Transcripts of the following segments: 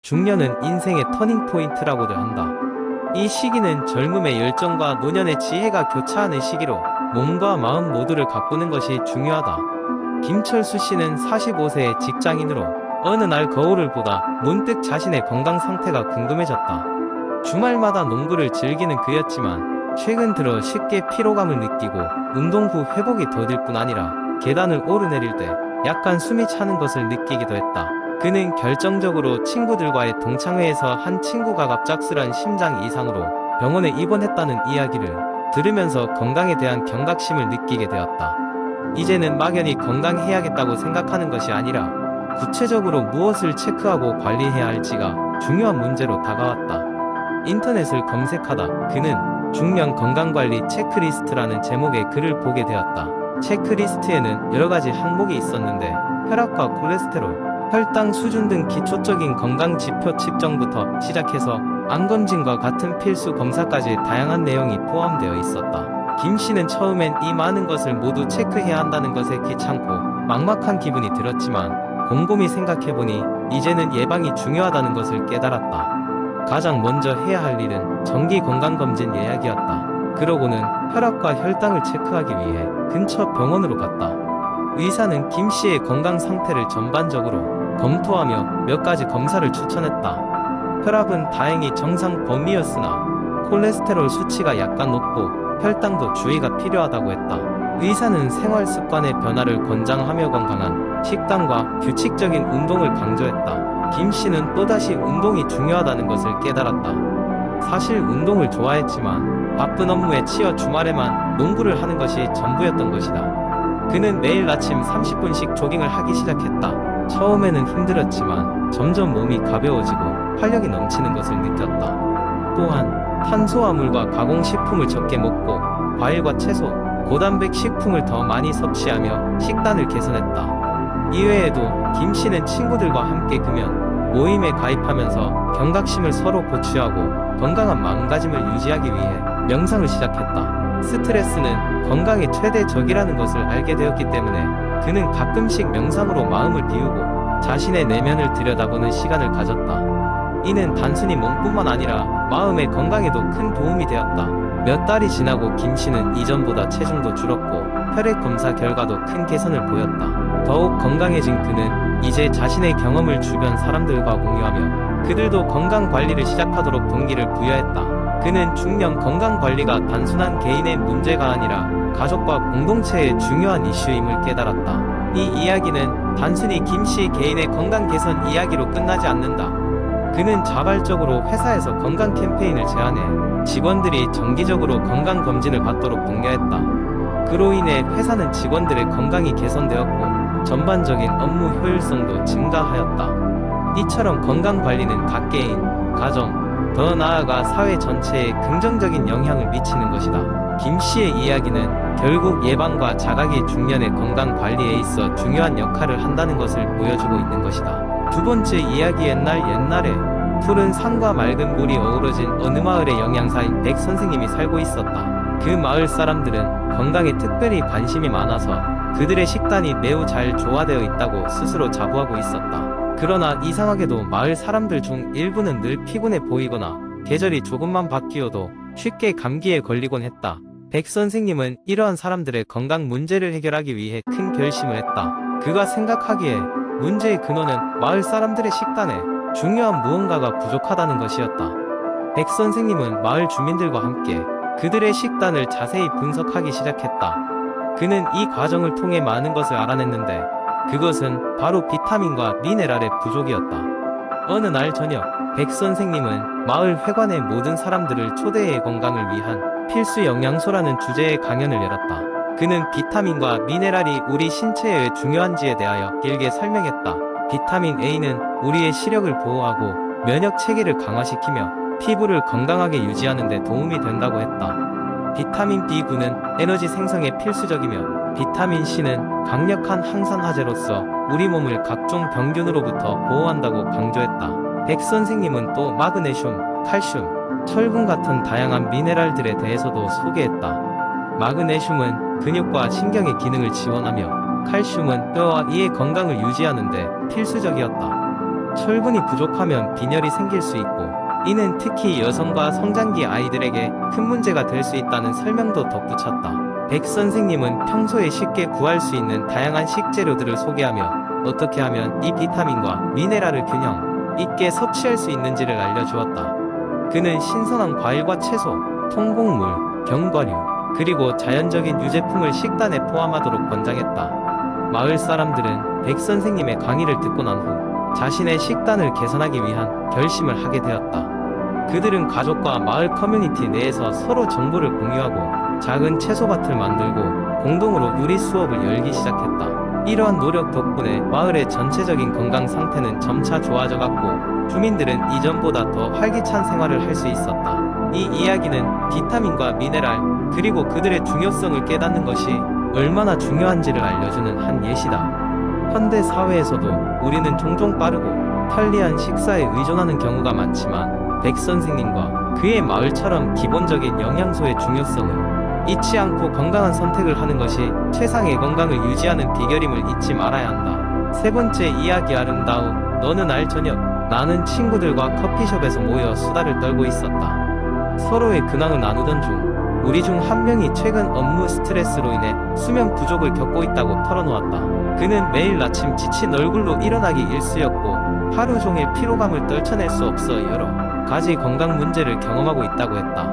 중년은 인생의 터닝포인트라고들 한다. 이 시기는 젊음의 열정과 노년의 지혜가 교차하는 시기로 몸과 마음 모두를 가꾸는 것이 중요하다. 김철수 씨는 45세의 직장인으로 어느 날 거울을 보다 문득 자신의 건강 상태가 궁금해졌다. 주말마다 농구를 즐기는 그였지만 최근 들어 쉽게 피로감을 느끼고 운동 후 회복이 더딜 뿐 아니라 계단을 오르내릴 때 약간 숨이 차는 것을 느끼기도 했다. 그는 결정적으로 친구들과의 동창회에서 한 친구가 갑작스런 심장 이상으로 병원에 입원했다는 이야기를 들으면서 건강에 대한 경각심을 느끼게 되었다. 이제는 막연히 건강해야겠다고 생각하는 것이 아니라 구체적으로 무엇을 체크하고 관리해야 할지가 중요한 문제로 다가왔다. 인터넷을 검색하다 그는 중년 건강관리 체크리스트라는 제목의 글을 보게 되었다. 체크리스트에는 여러가지 항목이 있었는데 혈압과 콜레스테롤, 혈당 수준 등 기초적인 건강 지표 측정부터 시작해서 암검진과 같은 필수 검사까지 다양한 내용이 포함되어 있었다. 김 씨는 처음엔 이 많은 것을 모두 체크해야 한다는 것에 귀찮고 막막한 기분이 들었지만 곰곰이 생각해보니 이제는 예방이 중요하다는 것을 깨달았다. 가장 먼저 해야 할 일은 정기 건강검진 예약이었다. 그러고는 혈압과 혈당을 체크하기 위해 근처 병원으로 갔다. 의사는 김 씨의 건강 상태를 전반적으로 검토하며 몇 가지 검사를 추천했다. 혈압은 다행히 정상 범위였으나 콜레스테롤 수치가 약간 높고 혈당도 주의가 필요하다고 했다. 의사는 생활 습관의 변화를 권장하며 건강한 식단과 규칙적인 운동을 강조했다. 김 씨는 또다시 운동이 중요하다는 것을 깨달았다. 사실 운동을 좋아했지만 바쁜 업무에 치여 주말에만 농구를 하는 것이 전부였던 것이다. 그는 매일 아침 30분씩 조깅을 하기 시작했다. 처음에는 힘들었지만 점점 몸이 가벼워지고 활력이 넘치는 것을 느꼈다. 또한 탄수화물과 가공식품을 적게 먹고 과일과 채소, 고단백 식품을 더 많이 섭취하며 식단을 개선했다. 이외에도 김 씨는 친구들과 함께 금연 모임에 가입하면서 경각심을 서로 고취하고 건강한 마음가짐을 유지하기 위해 명상을 시작했다. 스트레스는 건강의 최대 적이라는 것을 알게 되었기 때문에 그는 가끔씩 명상으로 마음을 비우고 자신의 내면을 들여다보는 시간을 가졌다. 이는 단순히 몸뿐만 아니라 마음의 건강에도 큰 도움이 되었다. 몇 달이 지나고 김 씨는 이전보다 체중도 줄었고 혈액 검사 결과도 큰 개선을 보였다. 더욱 건강해진 그는 이제 자신의 경험을 주변 사람들과 공유하며 그들도 건강 관리를 시작하도록 동기를 부여했다. 그는 중년 건강 관리가 단순한 개인의 문제가 아니라 가족과 공동체의 중요한 이슈임을 깨달았다. 이 이야기는 단순히 김 씨 개인의 건강 개선 이야기로 끝나지 않는다. 그는 자발적으로 회사에서 건강 캠페인을 제안해 직원들이 정기적으로 건강검진을 받도록 독려했다. 그로 인해 회사는 직원들의 건강이 개선되었고 전반적인 업무 효율성도 증가하였다. 이처럼 건강관리는 각개인, 가정, 더 나아가 사회 전체에 긍정적인 영향을 미치는 것이다. 김 씨의 이야기는 결국 예방과 자각이 중년의 건강관리에 있어 중요한 역할을 한다는 것을 보여주고 있는 것이다. 두 번째 이야기 옛날에 푸른 산과 맑은 물이 어우러진 어느 마을의 영양사인 백 선생님이 살고 있었다. 그 마을 사람들은 건강에 특별히 관심이 많아서 그들의 식단이 매우 잘 조화되어 있다고 스스로 자부하고 있었다. 그러나 이상하게도 마을 사람들 중 일부는 늘 피곤해 보이거나 계절이 조금만 바뀌어도 쉽게 감기에 걸리곤 했다. 백 선생님은 이러한 사람들의 건강 문제를 해결하기 위해 큰 결심을 했다. 그가 생각하기에 문제의 근원은 마을 사람들의 식단에 중요한 무언가가 부족하다는 것이었다. 백 선생님은 마을 주민들과 함께 그들의 식단을 자세히 분석하기 시작했다. 그는 이 과정을 통해 많은 것을 알아냈는데 그것은 바로 비타민과 미네랄의 부족이었다. 어느 날 저녁, 백 선생님은 마을 회관의 모든 사람들을 초대해 건강을 위한 필수 영양소라는 주제의 강연을 열었다. 그는 비타민과 미네랄이 우리 신체에 왜 중요한지에 대하여 길게 설명했다. 비타민 A는 우리의 시력을 보호하고 면역 체계를 강화시키며 피부를 건강하게 유지하는 데 도움이 된다고 했다. 비타민 B9는 에너지 생성에 필수적이며 비타민 C는 강력한 항산화제로서 우리 몸을 각종 병균으로부터 보호한다고 강조했다. 백 선생님은 또 마그네슘, 칼슘, 철분 같은 다양한 미네랄들에 대해서도 소개했다. 마그네슘은 근육과 신경의 기능을 지원하며 칼슘은 뼈와 이의 건강을 유지하는 데 필수적이었다. 철분이 부족하면 빈혈이 생길 수 있고 이는 특히 여성과 성장기 아이들에게 큰 문제가 될 수 있다는 설명도 덧붙였다. 백 선생님은 평소에 쉽게 구할 수 있는 다양한 식재료들을 소개하며 어떻게 하면 이 비타민과 미네랄을 균형 있게 섭취할 수 있는지를 알려주었다. 그는 신선한 과일과 채소, 통곡물, 견과류, 그리고 자연적인 유제품을 식단에 포함하도록 권장했다. 마을 사람들은 백 선생님의 강의를 듣고 난 후 자신의 식단을 개선하기 위한 결심을 하게 되었다. 그들은 가족과 마을 커뮤니티 내에서 서로 정보를 공유하고 작은 채소밭을 만들고 공동으로 요리 수업을 열기 시작했다. 이러한 노력 덕분에 마을의 전체적인 건강 상태는 점차 좋아져갔고 주민들은 이전보다 더 활기찬 생활을 할 수 있었다. 이 이야기는 비타민과 미네랄 그리고 그들의 중요성을 깨닫는 것이 얼마나 중요한지를 알려주는 한 예시다. 현대 사회에서도 우리는 종종 빠르고 편리한 식사에 의존하는 경우가 많지만 백 선생님과 그의 마을처럼 기본적인 영양소의 중요성을 잊지 않고 건강한 선택을 하는 것이 최상의 건강을 유지하는 비결임을 잊지 말아야 한다. 세 번째 이야기 아름다우. 어느 날 저녁 나는 친구들과 커피숍에서 모여 수다를 떨고 있었다. 서로의 근황을 나누던 중 우리 중 한 명이 최근 업무 스트레스로 인해 수면 부족을 겪고 있다고 털어놓았다. 그는 매일 아침 지친 얼굴로 일어나기 일쑤였고 하루 종일 피로감을 떨쳐낼 수 없어 여러 가지 건강 문제를 경험하고 있다고 했다.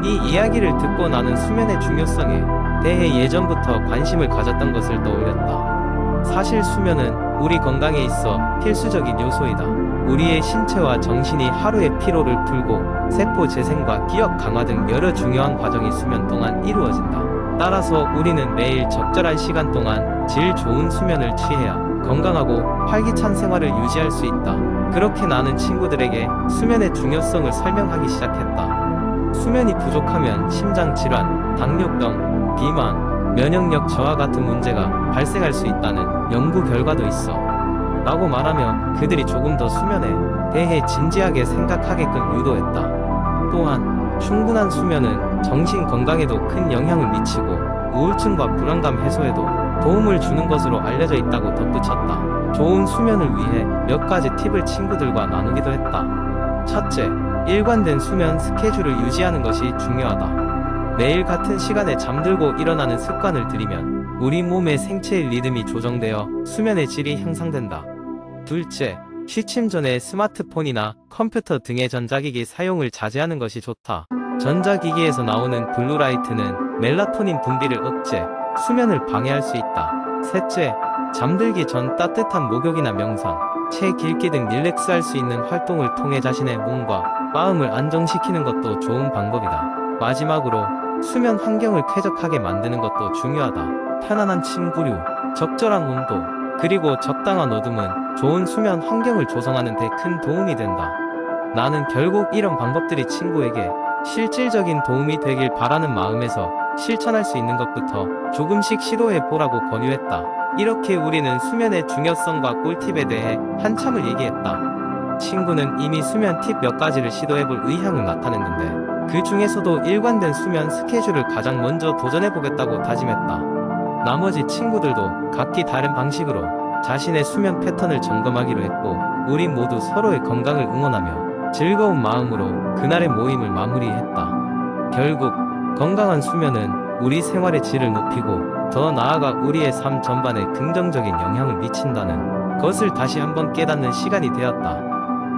이 이야기를 듣고 나는 수면의 중요성에 대해 예전부터 관심을 가졌던 것을 떠올렸다. 사실 수면은 우리 건강에 있어 필수적인 요소이다. 우리의 신체와 정신이 하루의 피로를 풀고 세포 재생과 기억 강화 등 여러 중요한 과정이 수면 동안 이루어진다. 따라서 우리는 매일 적절한 시간 동안 질 좋은 수면을 취해야 건강하고 활기찬 생활을 유지할 수 있다. 그렇게 나는 친구들에게 수면의 중요성을 설명하기 시작했다. 수면이 부족하면 심장질환, 당뇨병, 비만, 면역력 저하 같은 문제가 발생할 수 있다는 연구 결과도 있어 라고 말하며 그들이 조금 더 수면에 대해 진지하게 생각하게끔 유도했다. 또한 충분한 수면은 정신 건강에도 큰 영향을 미치고 우울증과 불안감 해소에도 도움을 주는 것으로 알려져 있다고 덧붙였다. 좋은 수면을 위해 몇 가지 팁을 친구들과 나누기도 했다. 첫째, 일관된 수면 스케줄을 유지하는 것이 중요하다. 매일 같은 시간에 잠들고 일어나는 습관을 들이면 우리 몸의 생체의 리듬이 조정되어 수면의 질이 향상된다. 둘째, 취침 전에 스마트폰이나 컴퓨터 등의 전자기기 사용을 자제하는 것이 좋다. 전자기기에서 나오는 블루라이트는 멜라토닌 분비를 억제, 수면을 방해할 수 있다. 셋째, 잠들기 전 따뜻한 목욕이나 명상, 책 읽기 등 릴렉스할 수 있는 활동을 통해 자신의 몸과 마음을 안정시키는 것도 좋은 방법이다. 마지막으로 수면 환경을 쾌적하게 만드는 것도 중요하다. 편안한 침구류, 적절한 온도, 그리고 적당한 어둠은 좋은 수면 환경을 조성하는 데 큰 도움이 된다. 나는 결국 이런 방법들이 친구에게 실질적인 도움이 되길 바라는 마음에서 실천할 수 있는 것부터 조금씩 시도해 보라고 권유했다. 이렇게 우리는 수면의 중요성과 꿀팁에 대해 한참을 얘기했다. 친구는 이미 수면 팁 몇 가지를 시도해 볼 의향을 나타냈는데 그 중에서도 일관된 수면 스케줄을 가장 먼저 도전해 보겠다고 다짐했다. 나머지 친구들도 각기 다른 방식으로 자신의 수면 패턴을 점검하기로 했고 우리 모두 서로의 건강을 응원하며 즐거운 마음으로 그날의 모임을 마무리했다. 결국 건강한 수면은 우리 생활의 질을 높이고 더 나아가 우리의 삶 전반에 긍정적인 영향을 미친다는 것을 다시 한번 깨닫는 시간이 되었다.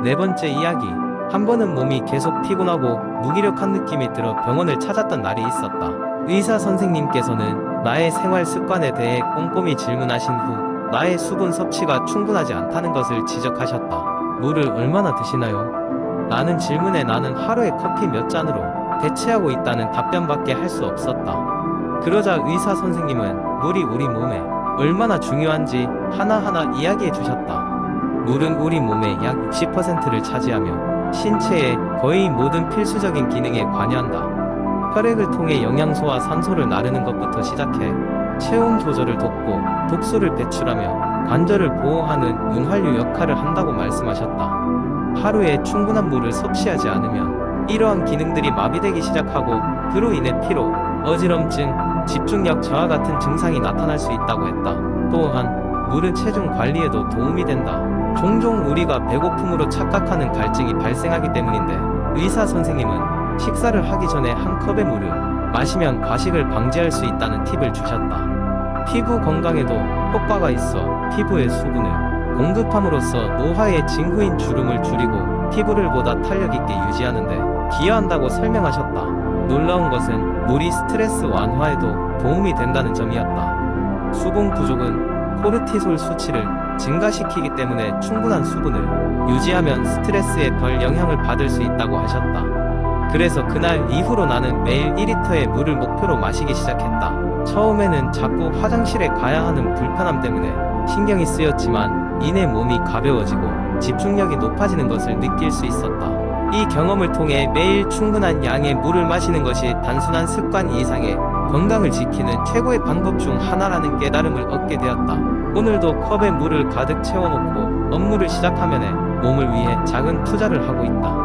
네 번째 이야기. 한 번은 몸이 계속 피곤하고 무기력한 느낌이 들어 병원을 찾았던 날이 있었다. 의사 선생님께서는 나의 생활 습관에 대해 꼼꼼히 질문하신 후 나의 수분 섭취가 충분하지 않다는 것을 지적하셨다. 물을 얼마나 드시나요? 라는 질문에 나는 하루에 커피 몇 잔으로 대체하고 있다는 답변밖에 할 수 없었다. 그러자 의사 선생님은 물이 우리 몸에 얼마나 중요한지 하나하나 이야기해 주셨다. 물은 우리 몸의 약 60%를 차지하며 신체의 거의 모든 필수적인 기능에 관여한다. 혈액을 통해 영양소와 산소를 나르는 것부터 시작해 체온 조절을 돕고 독소를 배출하며 관절을 보호하는 윤활유 역할을 한다고 말씀하셨다. 하루에 충분한 물을 섭취하지 않으면 이러한 기능들이 마비되기 시작하고 그로 인해 피로, 어지럼증, 집중력 저하 같은 증상이 나타날 수 있다고 했다. 또한 물은 체중 관리에도 도움이 된다. 종종 우리가 배고픔으로 착각하는 갈증이 발생하기 때문인데, 의사 선생님은 식사를 하기 전에 한 컵의 물을 마시면 과식을 방지할 수 있다는 팁을 주셨다. 피부 건강에도 효과가 있어 피부의 수분을 공급함으로써 노화의 징후인 주름을 줄이고 피부를 보다 탄력 있게 유지하는데 기여한다고 설명하셨다. 놀라운 것은 물이 스트레스 완화에도 도움이 된다는 점이었다. 수분 부족은 코르티솔 수치를 증가시키기 때문에 충분한 수분을 유지하면 스트레스에 덜 영향을 받을 수 있다고 하셨다. 그래서 그날 이후로 나는 매일 1리터의 물을 목표로 마시기 시작했다. 처음에는 자꾸 화장실에 가야 하는 불편함 때문에 신경이 쓰였지만 이내 몸이 가벼워지고 집중력이 높아지는 것을 느낄 수 있었다. 이 경험을 통해 매일 충분한 양의 물을 마시는 것이 단순한 습관 이상의 건강을 지키는 최고의 방법 중 하나라는 깨달음을 얻게 되었다. 오늘도 컵에 물을 가득 채워놓고 업무를 시작하면에 몸을 위해 작은 투자를 하고 있다.